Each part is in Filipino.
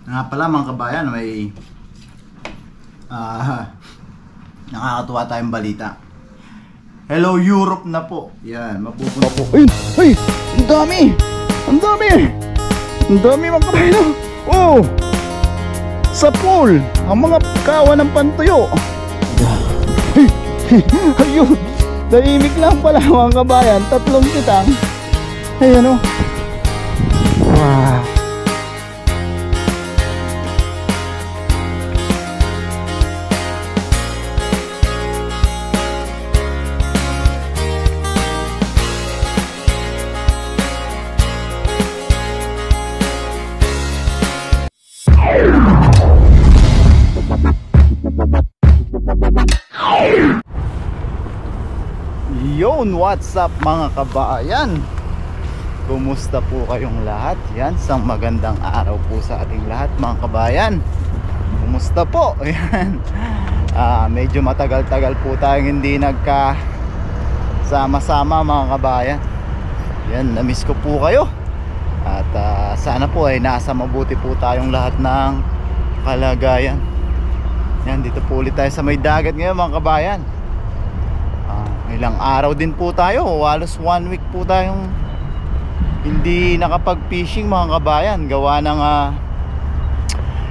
Nga pala mga kabayan, may nakakatuwa tayong balita. Hello Europe na po. Yan, mapupunta po. Ayun! Ay! Ang dami! Ang dami! Ang dami mga kabayan! Oh! Sa pool! Ang mga kawan ng pantuyo! Ay! Ayun! Tahimik lang pala mga kabayan. 3 kitang. Ayan o. Wow! Yon, what's up mga kabayan? Kumusta po kayong lahat? Yan, isang magandang araw po sa ating lahat mga kabayan. Kumusta po? Yan. Medyo matagal-tagal po tayong hindi nagka-sama-sama mga kabayan. Yan, namiss ko po kayo. At sana po ay nasa mabuti po tayong lahat ng kalagayan. Yan, dito po ulit tayo sa may dagat ngayon mga kabayan. Ilang araw din po tayo, halos 1 week po tayong hindi nakapag-fishing mga kabayan. Gawa ng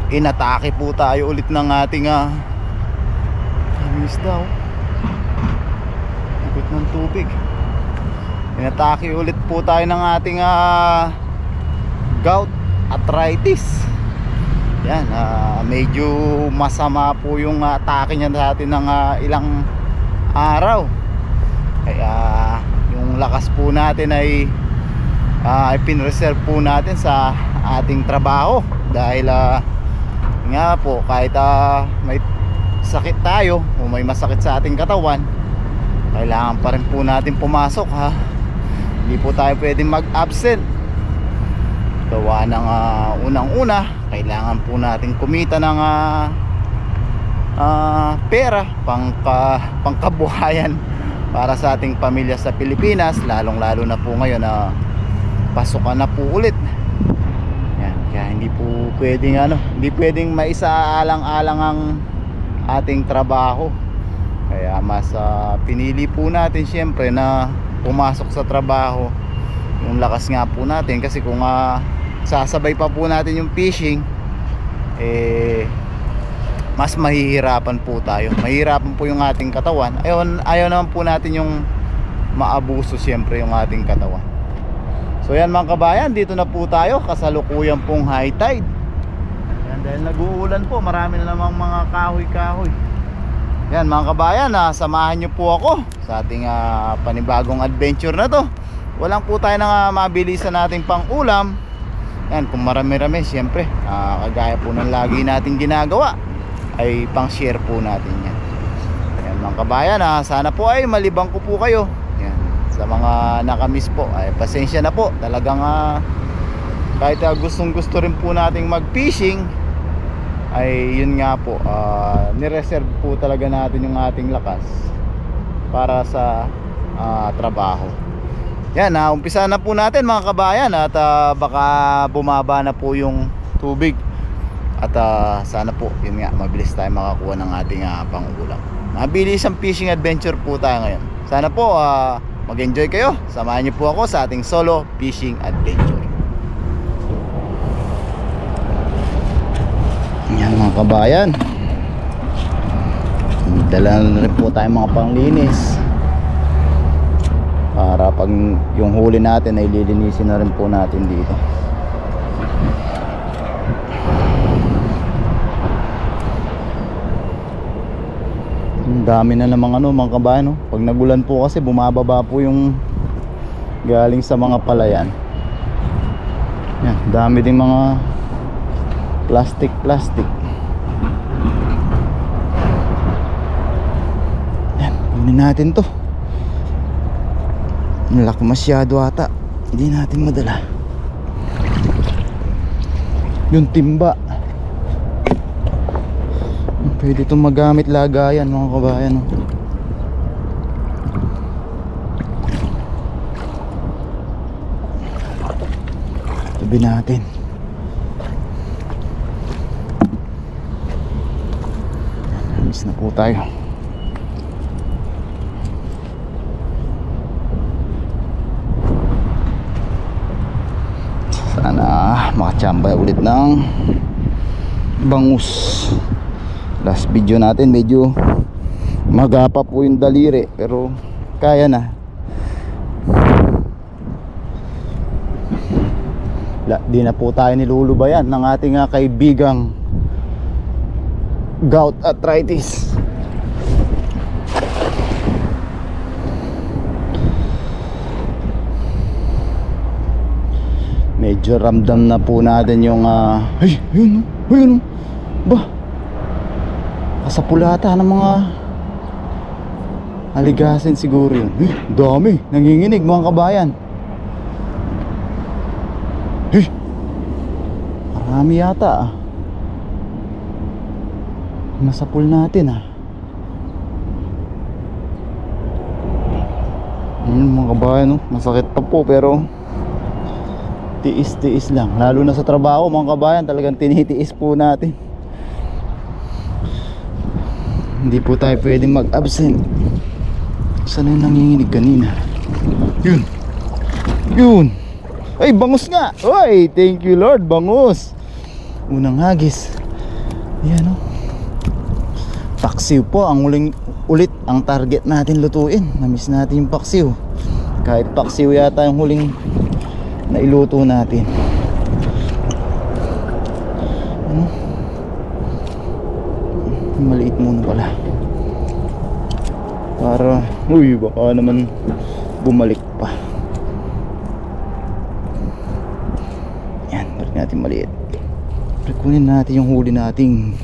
inatake po tayo ulit ng ating isda oh. Ikot ng tubig. Inatake ulit po tayo ng ating gout arthritis. Yan, medyo masama po yung atake niya sa atin ng ilang araw. Kaya yung lakas po natin ay pinreserve po natin sa ating trabaho. Dahil nga po kahit may sakit tayo o may masakit sa ating katawan, kailangan pa rin po natin pumasok ha. Hindi po tayo pwedeng mag-absent. Gawa ng unang-una, kailangan po natin kumita ng pera pangkabuhayan para sa ating pamilya sa Pilipinas, lalong-lalo na po ngayon na pasukan na po ulit. Yan, kaya hindi po pwedeng hindi pwedeng maisaalang-alang ang ating trabaho. Kaya mas pinili po natin siyempre na pumasok sa trabaho. Yung lakas nga po natin kasi kung sasabay pa po natin yung fishing, mas mahihirapan po tayo. Mahirapan po yung ating katawan. Ayaw naman po natin yung maabuso siyempre yung ating katawan. So yan mga kabayan, dito na po tayo. Kasalukuyan pong high tide. Yan, dahil nag-uulan po, marami na namang mga kahoy-kahoy. Yan mga kabayan, samahan nyo po ako sa ating panibagong adventure na to. Walang po tayo na mabilisan nating pang ulam. Yan, kung marami-rami siyempre, kagaya po ng lagi nating ginagawa, ay pang share po natin yan. Ayan mga kabayan, sana po ay malibang ko po kayo. Ayan, sa mga nakamiss po ay pasensya na po. Talagang kahit gustong gusto rin po nating mag fishing, ay yun nga po, nireserve po talaga natin yung ating lakas para sa trabaho. Yan, umpisa na po natin mga kabayan. At baka bumaba na po yung tubig. At sana po, yun nga, mabilis tayo makakuha ng ating pang-ulam. Mabilis ang fishing adventure po tayo ngayon. Sana po mag-enjoy kayo. Samahan niyo po ako sa ating solo fishing adventure. Yan mga kabayan, dala na rin po tayo mga panglinis para pag yung huli natin ay lilinisin na rin po natin dito. Ang dami na namang mga kabayan Pag nagulan po kasi bumababa po yung galing sa mga palayan. Yan, dami ding mga plastic. Yan, kunin natin to. Malaki masyado ata, hindi natin madala. Yung timba, pwede itong magamit lagayan mga kabayan Tabi natin. alis na po tayo. Sana makachamba ulit ng bangus. Last video natin medyo magapa po yung daliri, pero kaya na. Di na po tayo nilulubayan ng ating kaibigang gout arthritis. Medyo ramdam na po natin yung ay, yun ba, kasapulata ng mga aligasin siguro yun. Dami, nanginginig mga kabayan. Marami yata nasapul natin mga kabayan, no? Masakit pa po pero tiis-tiis lang, lalo na sa trabaho mga kabayan, talagang tinitiis po natin. Hindi po tayo pwedeng mag-absent. Saan yung nanginginig kanina? Yun ay, bangus nga. Oy, thank you Lord, bangus. Unang hagis. Yan o. Paksiw po ang ulit ang target natin lutuin. Namiss natin yung paksiw. Kahit paksiw yata yung huling nailuto natin. Ano? Maliit muna pala. Para, baka naman bumalik pa. Yan, balik natin maliit. Kunin natin yung huli nating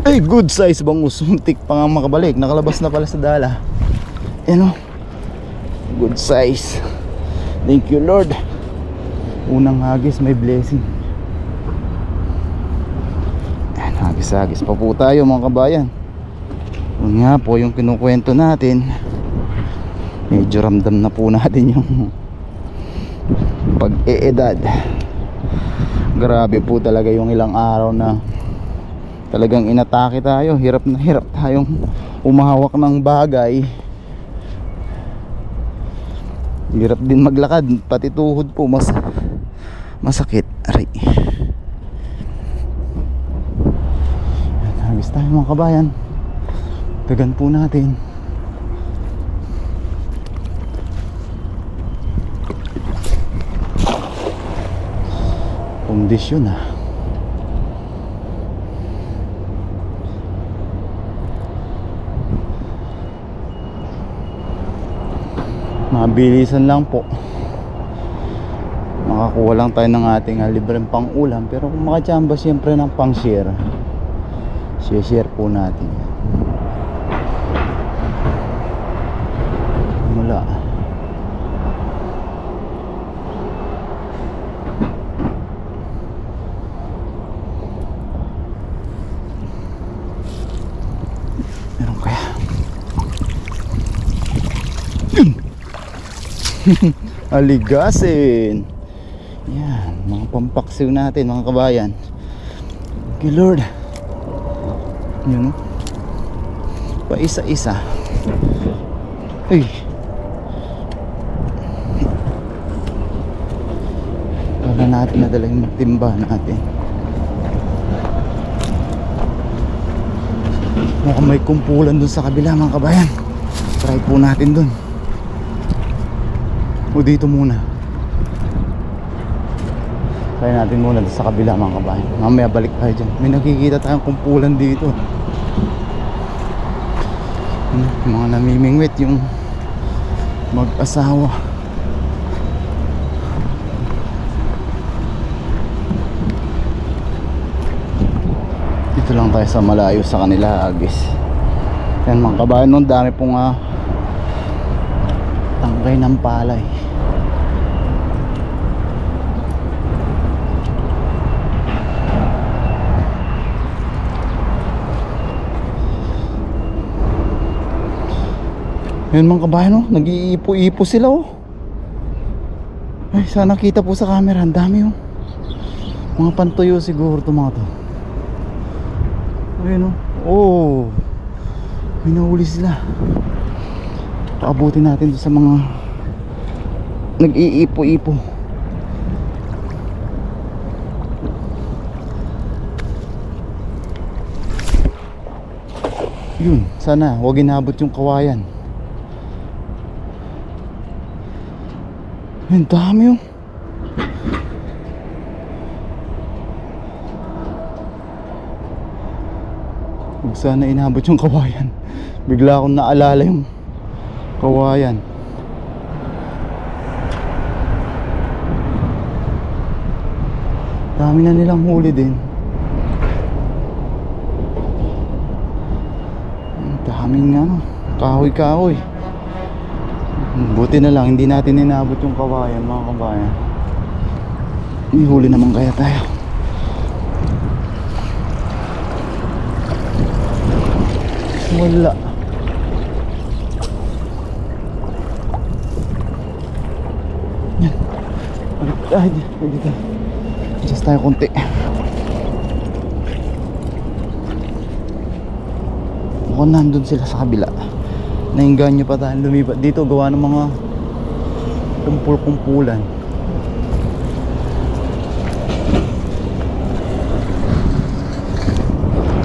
ay, good size bangus. Muntik pa nga makabalik. Nakalabas na pala sa dala. Yan o. Good size. Thank you Lord. Unang hagis, may blessing. Yan, hagis-hagis pa po tayo mga kabayan. Yun nga po yung kinukwento natin. Medyo ramdam na po natin yung pag-eedad. Grabe po talaga yung ilang araw na talagang inatake tayo. Hirap na hirap tayong umahawak ng bagay. Hirap din maglakad, pati tuhod po masakit. Aray. Hagis tayo mga kabayan. Tagan po natin. Kondisyon mabilisan lang po, makakuha lang tayo ng ating libreng pang ulam. Pero kung makachamba siyempre ng pang share po natin. Wala. Meron kaya? Aligasin. Yan, mga pampaksiw natin mga kabayan. Okay Lord. Yun o. Pa isa-isa. Ay. Wala natin nadala yung timba natin. Mukhang may kumpulan dun sa kabila mga kabayan. Try po natin dun. O dito muna. Try natin muna sa kabila mga kabayan. Mamaya balik tayo dyan. May nakikita tayong kumpulan dito. Mga namimingwit yung mag-asawa. Dito lang tayo sa malayo sa kanila agis. Yan mga kabayan, no, dami pong tangkay ng palay. Yan mga kabayan, no, nag-iipo-ipo sila oh. Ay, sana kita po sa camera. Ang dami oh. Mga pantuyo siguro ito mga to. Ayun oh. Oh. May nahuli sila. Paabutin natin sa mga nag-iipo-ipo. Yun, sana huwag inabot yung kawayan. Ang dami yung huwag sana inabot yung kawayan. Bigla akong naalala yung kawayan. Dami na nilang huli din. Daming ano, kahoy-kahoy. Buti na lang hindi natin inabot yung kawayan, mga kabayan. May huli naman kaya tayo. Wala. Yan. Ay, dito. Adjust tayo konti. Mukhang nandun sila sa kabila. Nainganyo pa tayo lumipat dito gawa ng mga kumpul-kumpulan.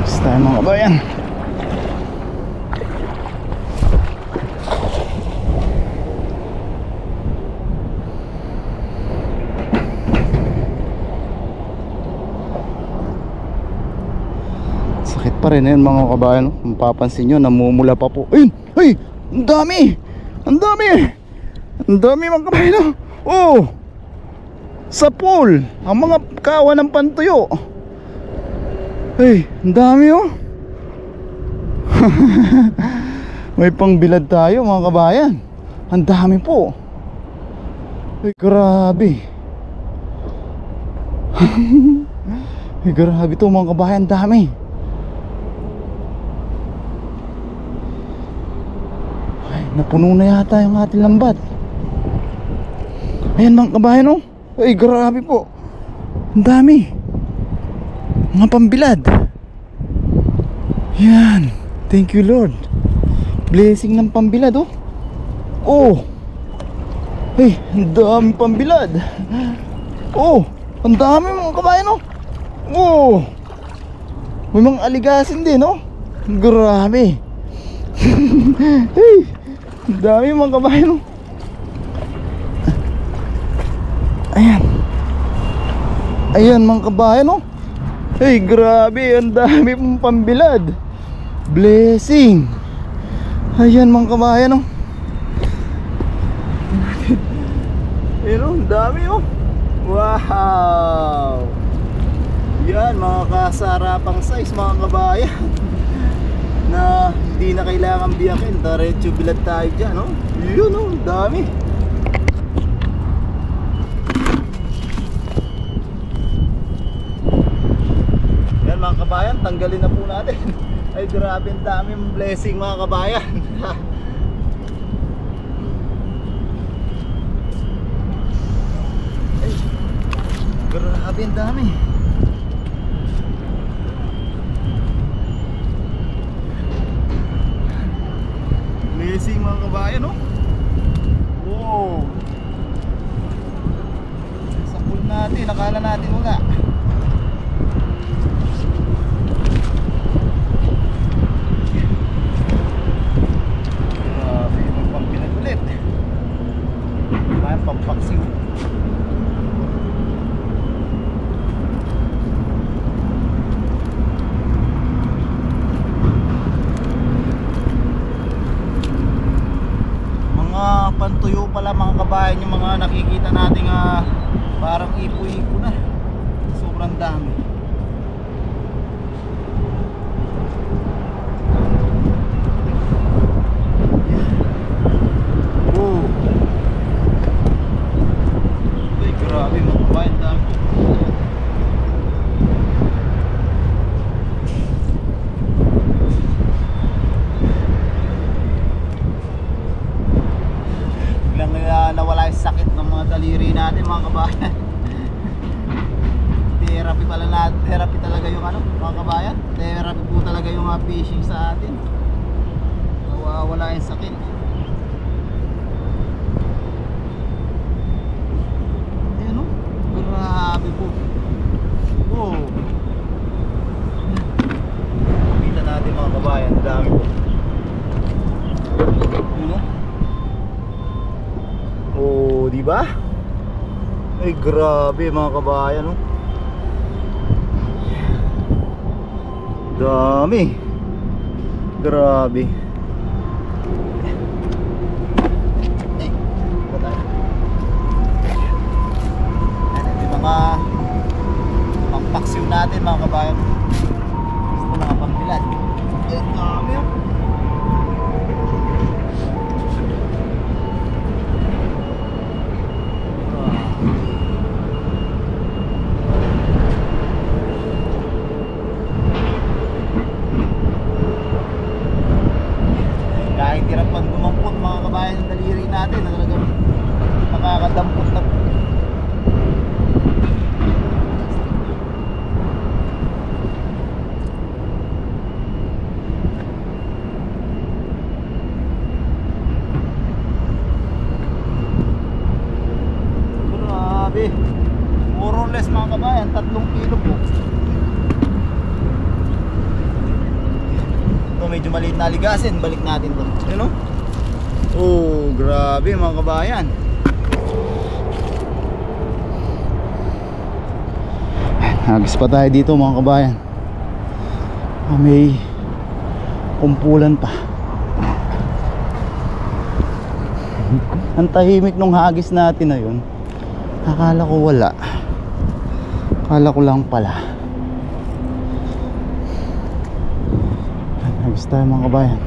Adjust tayo mga kabayan. Sakit pa rin yun mga kabayan. Mapapansin nyo, namumula pa po. Ayun! Ay! Ang dami! Ang dami! Ang dami mga kabayan. Oh! Sa pool! Ang mga kawan ng pantuyo. Ay! Ang dami oh! May pangbilad tayo mga kabayan. Ang dami po. Ay grabe. Ay grabe to mga kabayan. Dami. Napuno na yata yung ating lambat. Ayan mga kabayan oh. Ay grabe po. Ang dami. Mga pambilad. Yan. Thank you Lord. Blessing ng pambilad oh. Oh. Ay ang dami pambilad. Oh. Ang dami mga kabayan oh. Oh. May mga aligasin din oh. Grabe. Hey. Ang dami mga kabayan. Ayan. Ayan mga kabayan oh. Hey grabe. Ang dami pong pambilad. Blessing. Ayan mga kabayan oh. Ayan oh. Ang dami oh. Wow. Yan mga kasarapang size mga kabayan. Na hindi na kailangan biyakin, diretso bilad tayo dyan no? Yun oh, dami. Yan mga kabayan, tanggalin na po natin. Ay grabe, ang dami mong blessing mga kabayan. Ay, grabe ang dami. Blessing mga kabayan no? Wow. Sa pool natin, nakala natin wala. Grabe, may pampilag ulit. May pampaksing. Pantuyo pala mga kabayan yung mga nakikita nating parang ipo-ipo na. Sobrang dami. Oh. Ay grabe mga kabayan, dami. Nawala yung sakit ng mga daliri natin mga kabayan. Therapy pala natin, therapy talaga yung ano mga kabayan. Therapy po talaga yung fishing sa atin. mawawala yung sakit. Ayan o, grabe po. Oh, kita natin mga kabayan, dami po. Yun o. Oh, di ba? Ay grabe mga kabayan oh. Dami. Grabe. Ay, ba tayo? Yan, yung mga pampaksiw natin mga kabayan. Gusto mga pambilad. Ay, dami oh. Kahit hirap pag dumampot mga kabayan ng daliri natin na talagang makakadampot na po. Grabe, more or less mga kabayan 3 kilo po. Medyo maliit na aligasin, balik natin to. Yun o. Oh, grabe mga kabayan. Hagis pa tayo dito mga kabayan. May kumpulan pa. Ang tahimik nung hagis natin na yun. Akala ko wala. Akala ko lang pala. Hagis tayo mga kabayan.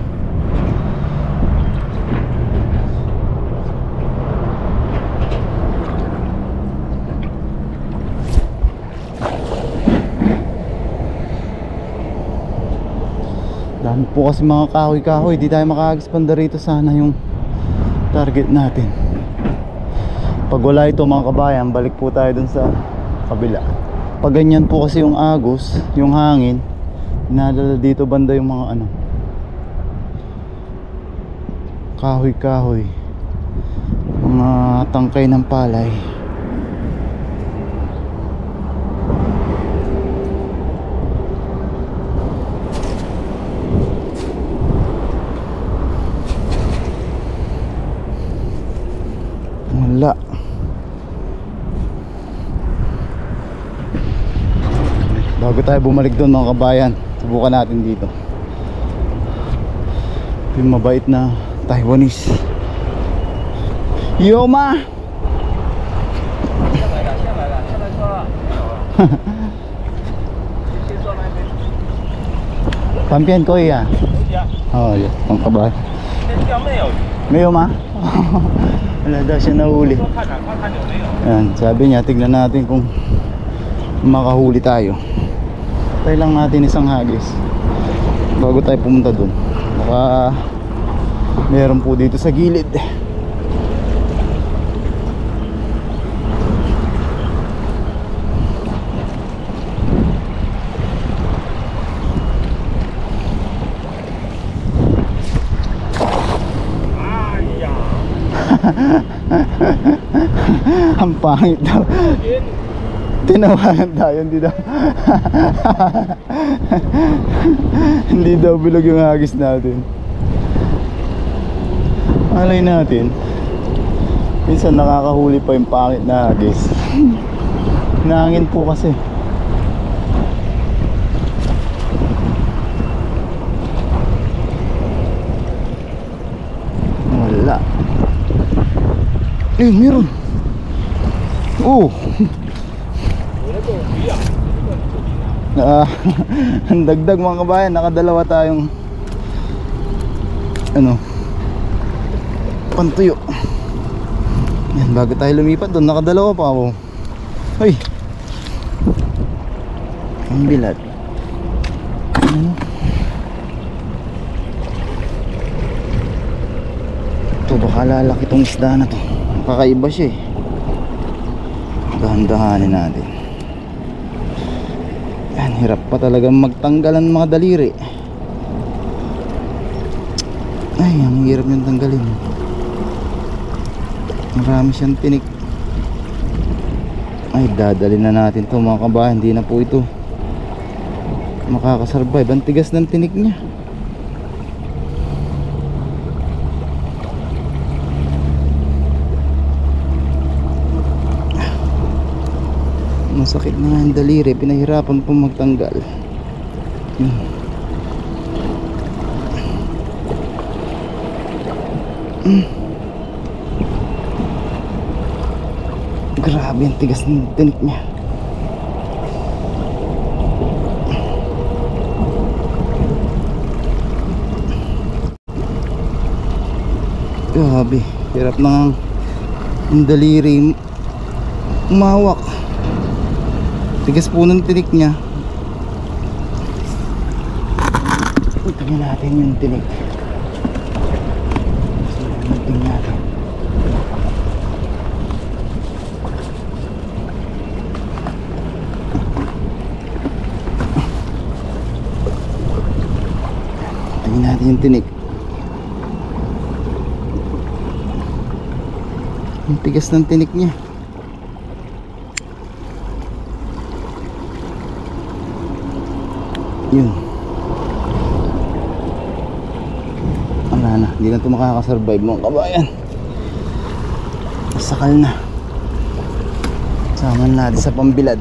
Dami po kasi mga kahoy-kahoy. Di tayo makahagis panda rito. Sana yung target natin. Pag wala ito mga kabayan, balik po tayo dun sa kabila. Pag ganyan po kasi yung agos, yung hangin, inadala dito banda yung mga ano, kahoy-kahoy, mga tangkay ng palay. Wala. Bago tayo bumalik doon mga kabayan, subukan natin dito. Ito yung mabait na Taiwanese. Yo ma! Pampian ko ya. Oh, yeah. Mga kabayan. Mayo ma? Wala daw siya nahuli. Ayan, sabi niya, tignan natin kung makahuli tayo. Tayo lang natin isang hagis bago tayo pumunta dun. Baka meron po dito sa gilid. Ang pangit daw. Tinawanan tayo, hindi daw. Hindi daw bilog yung hagis natin. Alay natin, minsan nakakahuli pa yung pangit na hagis. Nangin po kasi. Wala. Eh, meron. Oh. Ang dagdag mga kabayan, nakadalawa tayong ano, pantuyo. Yan, bago tayo lumipat doon, nakadalawa pa ako. Ay, ang bilad. Ano? Ito, baka lalaki itong isda na to. Kakaiba siya eh. Dahan-dahanin natin. Yan, hirap pa talagang magtanggalan mga daliri. Ay, ang hirap niyang tanggalin. Marami siyang tinik. Ay, dadalhin na natin to mga kabayan. Hindi na po ito makakasurvive. Ang tigas ng tinik niya. Masakit na nga ang daliri. Pinahirapan po magtanggal. Grabe ang tigas ng tinik niya. Grabe, hirap na ang daliri umawak. Tigas po ng tinik niya. Tingnan natin yung tinik. Tingnan natin. Tingnan natin yung tinik. Ang tigas ng tinik niya. Yun. Wala na, hindi na ito makakasurvive mga kabayan. Masakal na. Sama natin sa pambilad.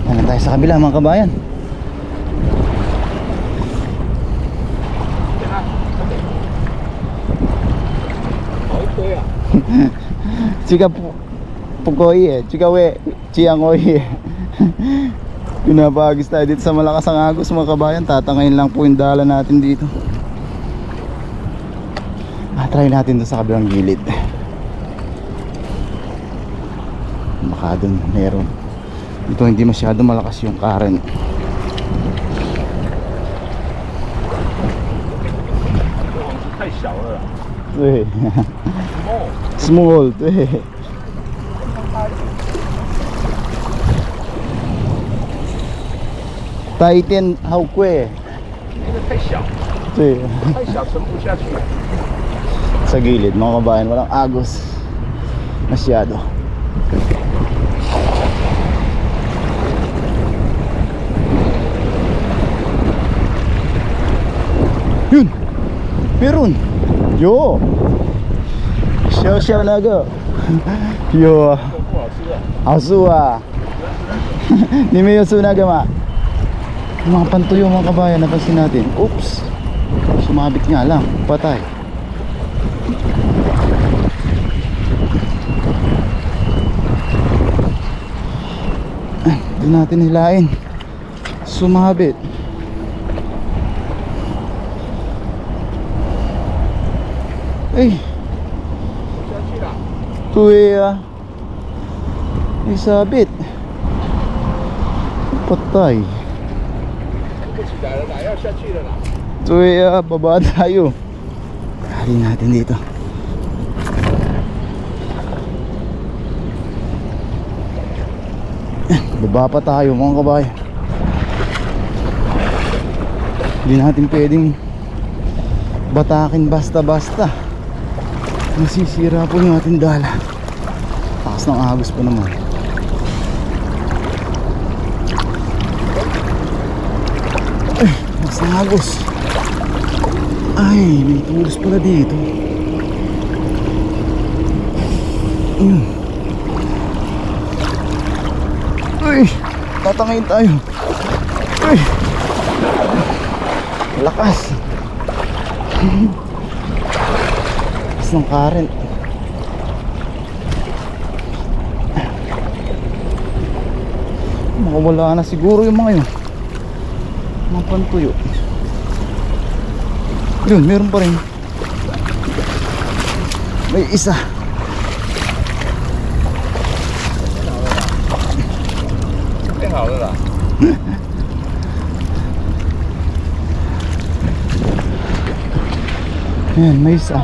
Ano tayo sa kabila mga kabayan. Chika pukoy eh, chika we, chiangoy eh. Pinapagis tayo dito sa malakas ang agos mga kabayan. Tatangayin lang po yung dala natin dito. Try natin doon sa kabilang gilid. Baka doon meron. Ito hindi masyado malakas yung current. Small 对 大一点好贵，那个太小，对，太小沉不下去。 sa gilid mga kabayan, walang agos masyado. Yun, meron. Yo, xiao na go. Yo, 不好吃的。好吃啊。你没有吃那个吗？ Mga pantuyo mga kabayan, napansin natin. Oops, sumabit nga lang, patay. Hindi natin hilain, sumabit. Ay, tuya, ay sabit, patay. 不起来了啦，要下去了啦。 Tuya, baba tayo. Kali natin dito. Baba pa tayo mga kabay. Hindi natin pwedeng batakin basta-basta. Nasisira po yung ating dala. Takas ng agos pa naman. Ay, takas ng agos. Ay, may tulos pala dito. Uy, tatangayin tayo. Uy, lakas. Lakas ng current. Makawala na siguro yung mga yun. Mga pantuyo. Yun, meron pa rin. May isa. Ayan, may isa.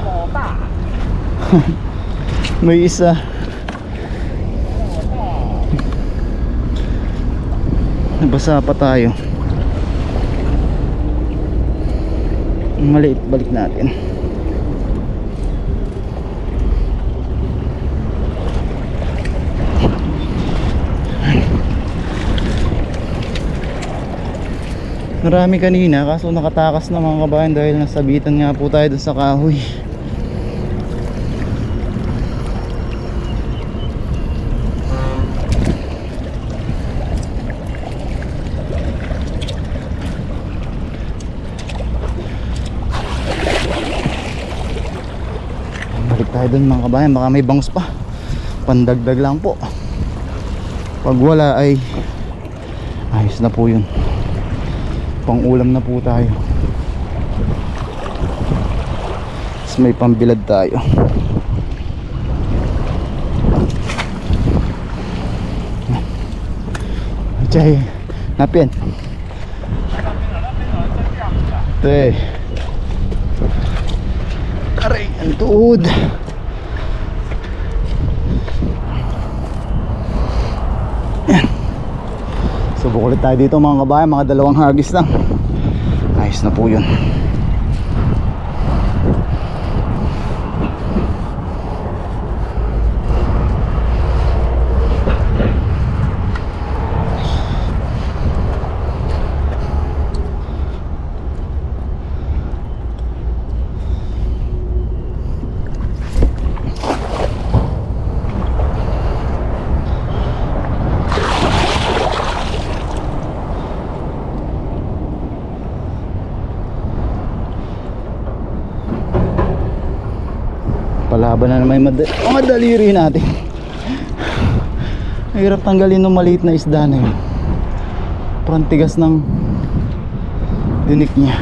May isa. Nabasa pa tayo. Maliit, balik natin. Marami kanina kaso nakatakas na mga kabayan dahil nasabitan nga po tayo dun sa kahoy. Balik tayo dun mga kabayan, baka may bangus pa. Pandagdag lang po. Pag wala ay ayos na po yun. Pang ulam na po tayo. Tapos may pambilad tayo. Chay, napin. Ito eh. Aray, ang tuod. Subok ulit tayo dito mga kabayan, mga 2 hagis lang. Ayos na po yun. Palaban na naman mga daliri natin. Mahirap tanggalin ng maliit na isda na yun. Parang tigas ng dinik niya.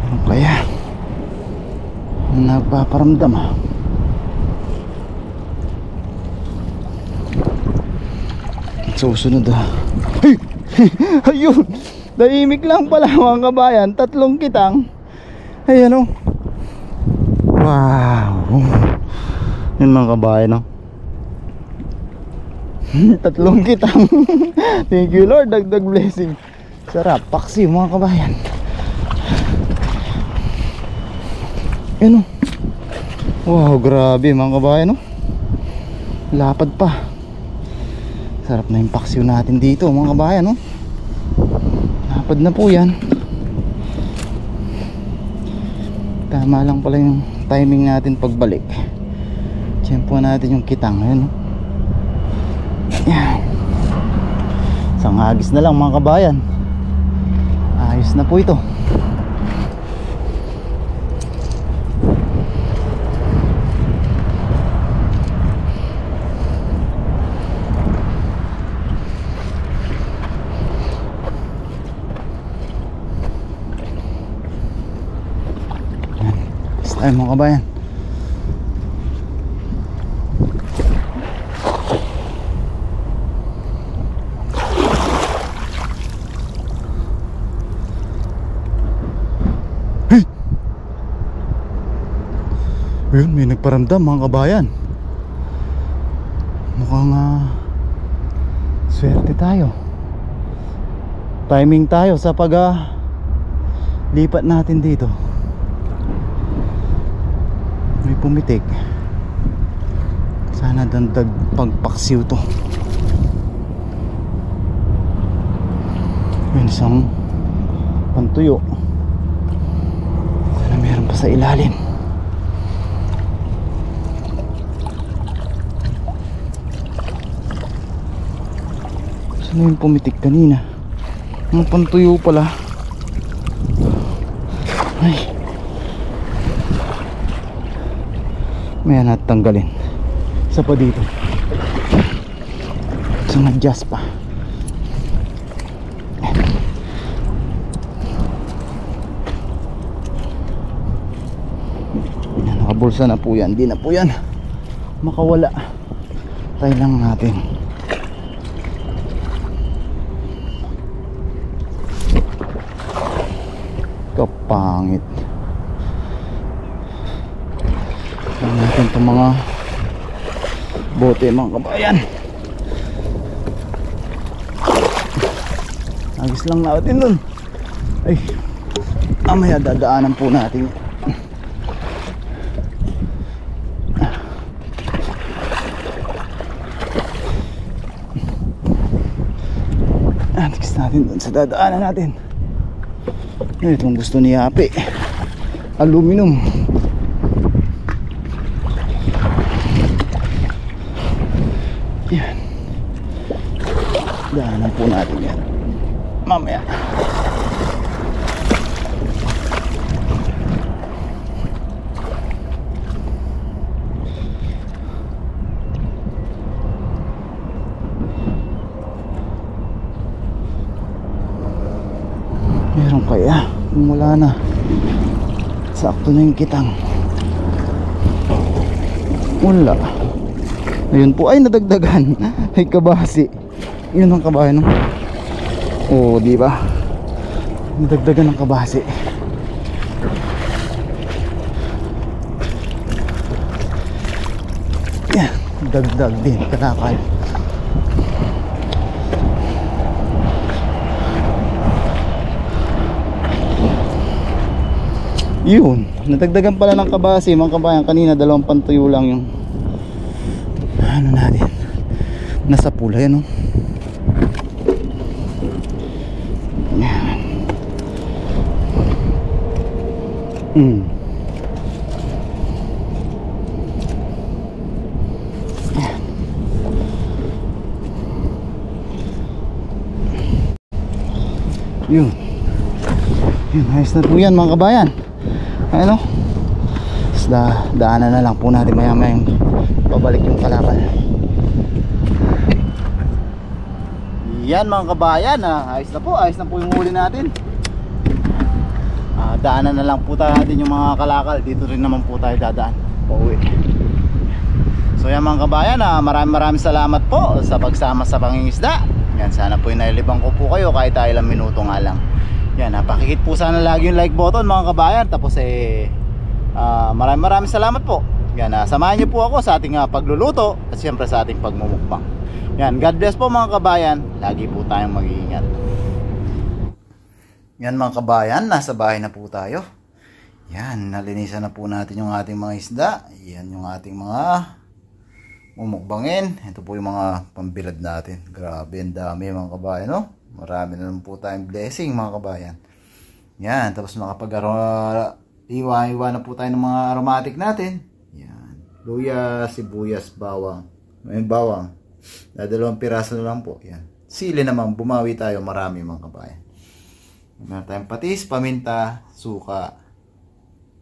Ano kaya nagpaparamdam ha? Susunod ha. Hey! Ayun! Tahimik lang pala mga kabayan. 3 kitang. Ayan o. Wow. Yun mga kabayan o. 3 kitang. Thank you Lord, dagdag blessing. Sarap, paksi mga kabayan. Ayan o. Wow, grabe mga kabayan o. Lapad pa. Sarap na yung paksiw natin dito mga kabayan o. Lapad na po yan. Tama lang pala yung timing natin pagbalik. Tiyempo natin yung kitang. Ayan, no? Yan. Isang hagis na lang mga kabayan. Ayos na po ito. Ay mga kabayan, hey! Ayun, may nagparamdam mga kabayan. Mukhang swerte tayo. Timing tayo sa lipat natin dito. May pumitik. Sana dandag pagpaksiw to. May isang pantuyo. Sana meron pa sa ilalim. Sana yung pumitik kanina? Ang pantuyo pala. Ay, may natanggalin. Isa pa dito. So nag-adjust pa. Nakabulsa na po yan. Hindi na po yan makawala. Try lang natin. Kapangit. Tignan natin itong mga bote mga kabayan. Agis lang natin dun. Ay, mamaya dadaanan po natin. Antiks natin doon sa dadaanan natin. Itong gusto ni Yapi, aluminum. Yan, daanan po natin yan mamaya. Meron kaya? Kung wala na, sakto na yung kitang. Wala. Ayun po, ay nadagdagan. Ay kabasi. Yun ang kabahay no. Oh, di ba? Nadagdagan ng kabasi. Yan, dagdag din kalakal. Yun, nadagdagan pala ng kabasi mga kabayan. Kanina dalawang pantuyo lang yung ano natin nasa pula yan, no? Yan. Yan. Yun, ayos na po yan mga kabayan. Ano? Daanan na lang po natin maya maya yung pabalik yung kalakal. Yan mga kabayan, ayos na po yung huli natin. Daanan na lang po natin yung mga kalakal. Dito rin naman po tayo dadaan pauwi. So yan mga kabayan, maraming salamat po sa pagsama sa pangingisda. Yan, sana po nailibang ko po kayo kahit ilang minuto nga lang. Yan, pakihit po sana lagi yung like button mga kabayan. Tapos maraming salamat po. Yan, samahan niyo po ako sa ating pagluluto at siyempre sa ating pagmumukbang. Yan, God bless po mga kabayan. Lagi po tayong mag-iingat. Yan mga kabayan, nasa bahay na po tayo. Yan, nalinisan na po natin yung ating mga isda. Yan yung ating mga mumukbangin. Ito po yung mga pambilad natin. Grabe, ang dami mga kabayan, no? Marami na naman po tayong blessing mga kabayan. Yan, tapos iwa na po tayo ng mga aromatic natin. Yan, luya, sibuyas, bawang. May bawang. Dalawang piraso na lang po. Yan. Sili naman, bumawi tayo marami mga kabayan. Meron tayong patis, paminta, suka,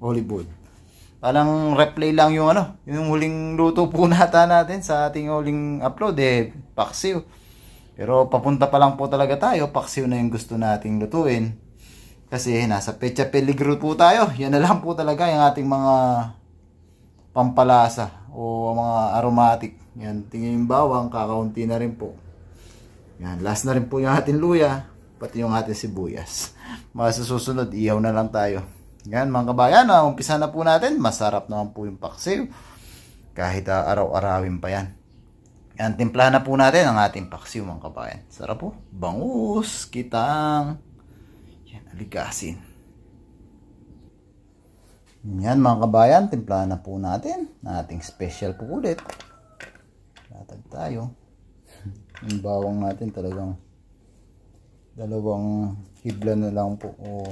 olive oil. Parang replay lang yung yung huling luto po natin sa ating huling upload paksiw. Pero papunta pa lang po talaga tayo, paksiw na yung gusto nating lutuin. Kasi nasa pecha peligro po tayo. Yan na lang po talaga yung ating mga pampalasa o mga aromatic. Yan, tingin yung bawang, kakaunti na rin po. Yan, last na rin po yung ating luya, pati yung ating sibuyas. Mga susunod, ihaw na lang tayo. Yan mga kabayan, umpisa na po natin. Masarap naman po yung paksiw. Kahit araw-arawin pa yan. Yan, timplahan na po natin ang ating paksiw mga kabayan. Sarap po. Bangus, kitang. Yan, alikasin. Yan mga kabayan, timplahan na po natin. Ating special po ulit. Latag tayo. Yung bawang natin talagang dalawang hibla na lang po o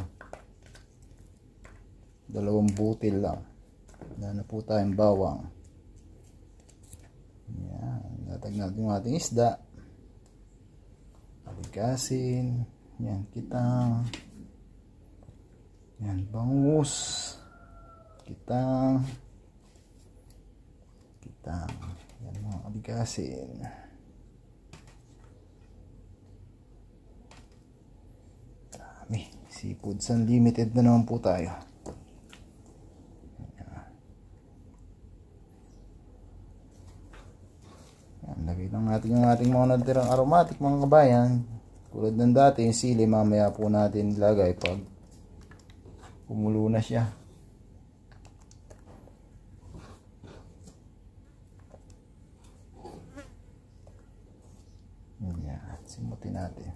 dalawang butil lang. Wala na po tayong bawang. Yan, latag natin yung ating isda. Alikasin. Yan, kitang. Yan, bangus. Kitang. Yan mga alikasin. Dami. Seafoods Unlimited na naman po tayo. Lagay lang natin yung ating mga natirang aromatic mga kabayan. Tulad ng dati, yung sili mamaya po natin ilagay pag kumulo na siya. Yan, simutin natin.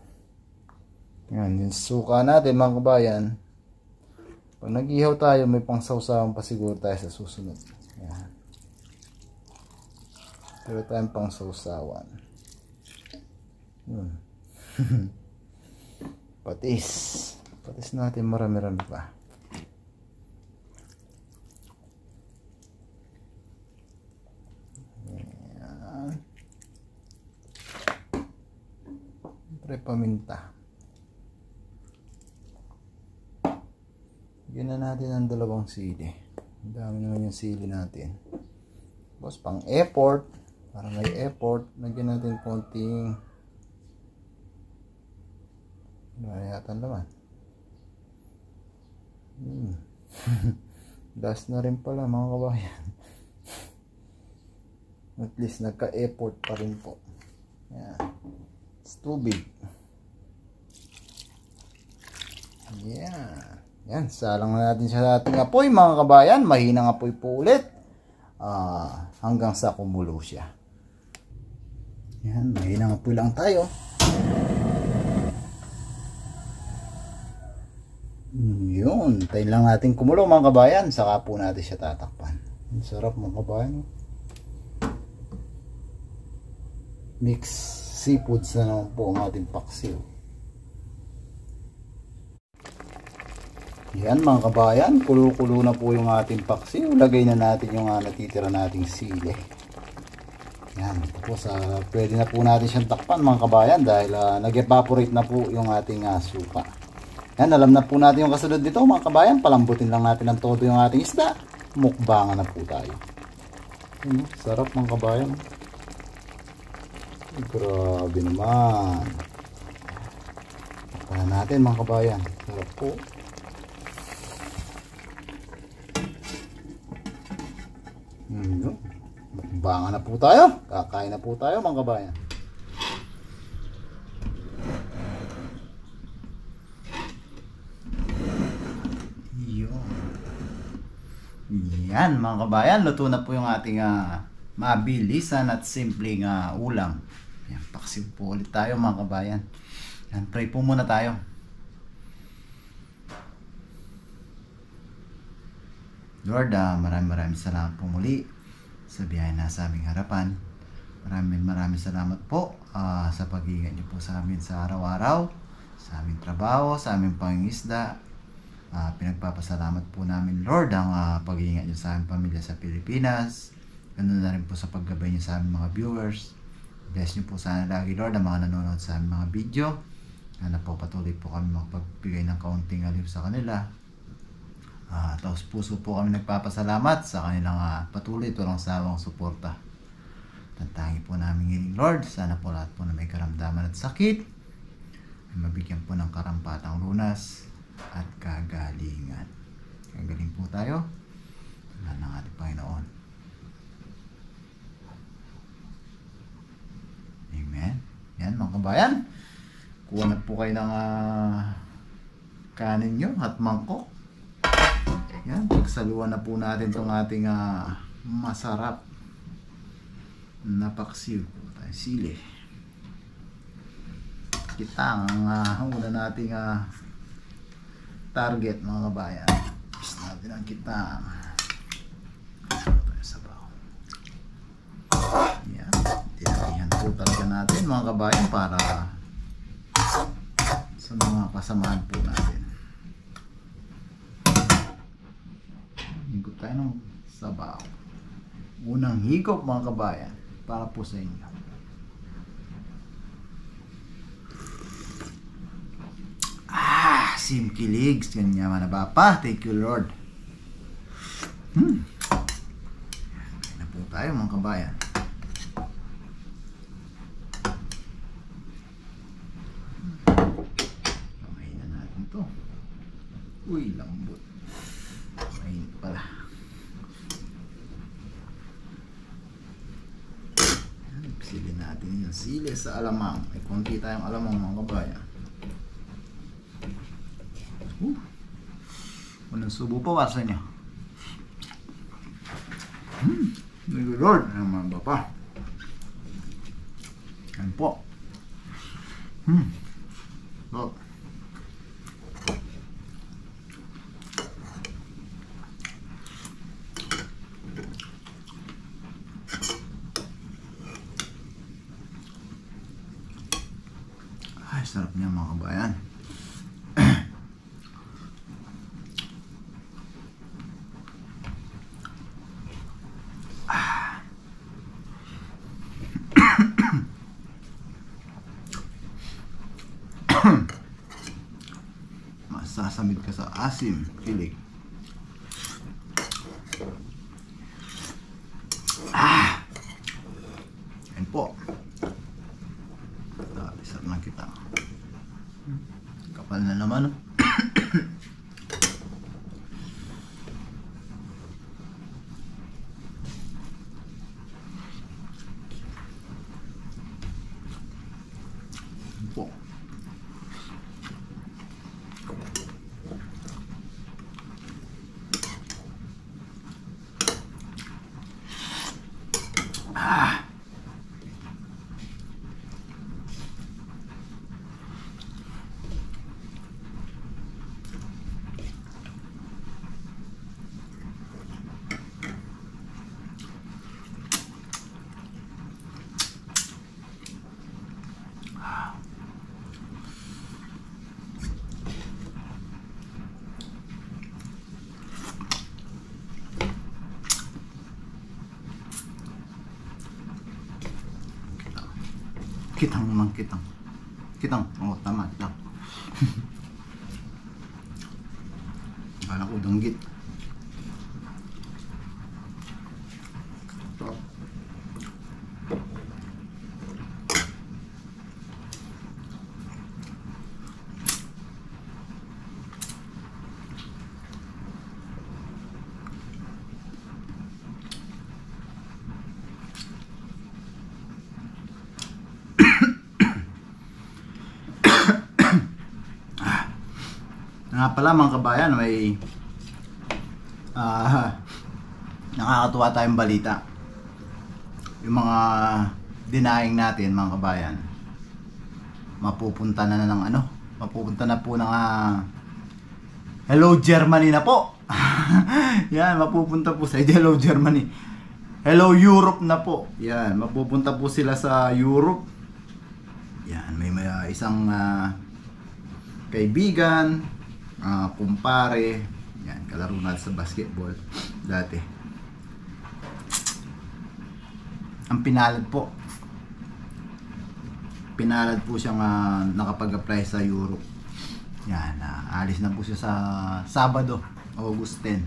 Yan, yung suka natin mga kabayan. Pag nag-ihaw tayo, may pangsawsawan pa siguro tayo sa susunod. Yan. Pero tayong pangsawsawan. Yun. Patis. Patis natin marami-rami pa. Yan. Siyempre paminta. Bigyan na natin ang dalawang sili. Ang dami naman yung sili natin. Tapos pang effort, para may effort, lagyan natin konting ano yata naman. Das na rin pala mga kabayan. At least nagka-effort pa rin po. Yan. It's tubig. Yan. Yan, salang na natin sa ating apoy mga kabayan. Mahinang apoy po ulit. Hanggang sa kumulo siya. Yan, mahinang apoy lang tayo. Yun, tayo lang natin kumulo mga kabayan. Saka po natin siya tatakpan. Ang sarap mga kabayan. Mix seafoods na naman po ang ating paksiw. Yan mga kabayan, kulo-kulo na po yung ating paksiw. Lagay na natin yung natitira nating sili. Yan, tapos pwede na po natin siyang takpan mga kabayan dahil nag-evaporate na po yung ating suka. Yan, alam na po natin yung kasunod dito mga kabayan. Palambutin lang natin ng todo yung ating isda. Mukbangan na po tayo. Sarap mga kabayan. Grabe naman. Takpan na natin mga kabayan. Sarap po. Mukbangan na po tayo. Kakain na po tayo mga kabayan. Yan mga kabayan, luto na po yung ating mabilisan at simpleng ulam. Yan, paksiw po ulit tayo mga kabayan. Yan, pray po muna tayo. Lord, maraming salamat po muli sa biyahe na sa aming harapan. Maraming salamat po sa pag-iingat niyo po sa amin sa araw-araw, sa aming trabaho, sa aming pangingisda. Pinagpapasalamat po namin Lord ang pag-iingat niyo sa aming pamilya sa Pilipinas. Ganun na rin po sa paggabay niyo sa aming mga viewers. Bless niyo po sana lagi Lord ang mga nanonood sa aming mga video. Sana po patuloy po kami makapagbigay ng kaunting aliw sa kanila. Taos puso po kami nagpapasalamat sa kanilang patuloy at walang sawang suporta. Tantangi po namin ngayon Lord, sana po lahat po na may karamdaman at sakit ay mabigyan po ng karampatang lunas at kagalingan. Kagaling po tayo sa ng ating Panginoon. Amen. Yan mga kabayan, kuha na po kayo ng kanin nyo at mangkok. Yan, pagsaluan na po natin itong ating masarap na paksiw. Tayo sili. Kitang ang una nating target mga kabayan. Gusto natin ang kitang. Tayo sabaw. Yan, tinatihan po talaga natin mga kabayan para sa mga kasamaan po natin. Higop tayo ng sabaw. Unang higop mga kabayan para po sa inyo. Simkiligs, ganyan man na ba pa? Thank you Lord. Kain na po tayo mga kabayan. Kamayin na natin to. Uy, lambot. Mainit pala. Sili natin yung sili sa alamang. May konti tayong alamang mga kabayan. Unang subo po para sa inyo. Thank you Lord. Ang mga bapa. Yan po. Lord. Sarap niya mga kabayan. Masasamid ka sa asim, kilig. Ayan po. Grabe, sarap lang kita. Kapal na naman, no? Ayan po. Kitang naman, kitang. Kitang, oo, tama, kitang. Akala ko danggit. Nga pala mga kabayan, may nakakatuwa tayong balita. Yung mga denying natin mga kabayan, mapupunta na ng ano, mapupunta na po ng Hello Germany na po. Yan, mapupunta po sa Hello Germany. Hello Europe na po. Yan, mapupunta po sila sa Europe. Yan, may isang kaibigan, kumpare, yan, kalaro natin sa basketball dati. Ang pinalad po siyang nakapag-apply sa Europe. Yan, alis na po siya sa Sabado, August 10.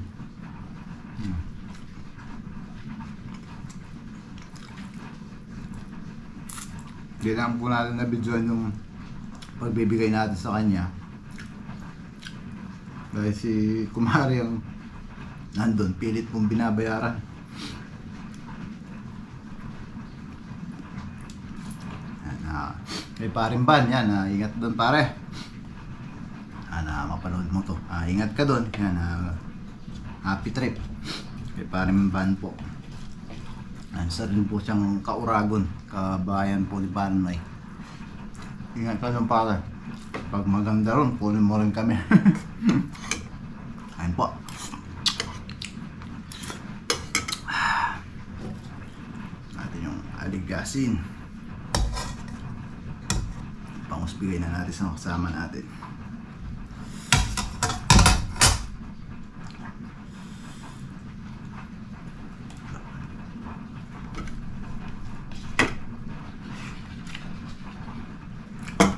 Hindi lang po natin na videoan yung pagbibigay natin sa kanya. Dahil si kumari ang nandun, pilit pong binabayaran. May paring ban, yan, ingat doon pare. Mapanood mo to. Ingat ka doon. Yan, happy trip. May paring ban po. Sa rin po siyang Kauragon, kabayan po ni Panoy. Ingat ka doon pare. Pag maganda ron, kunin mo rin kami. Ayan po. Natin yung aligasin. Pangusbigay na natin sa kasama natin.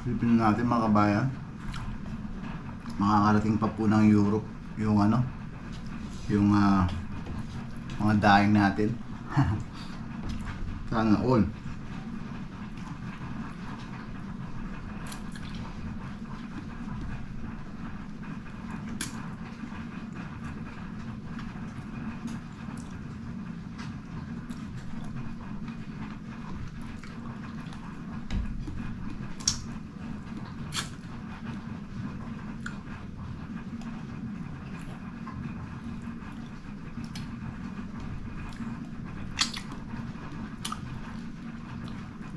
Pilipinan natin mga kabayan. Makakarating pa po ng Europe yung yung mga daing natin. Sana all.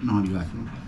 Nakaligas mo.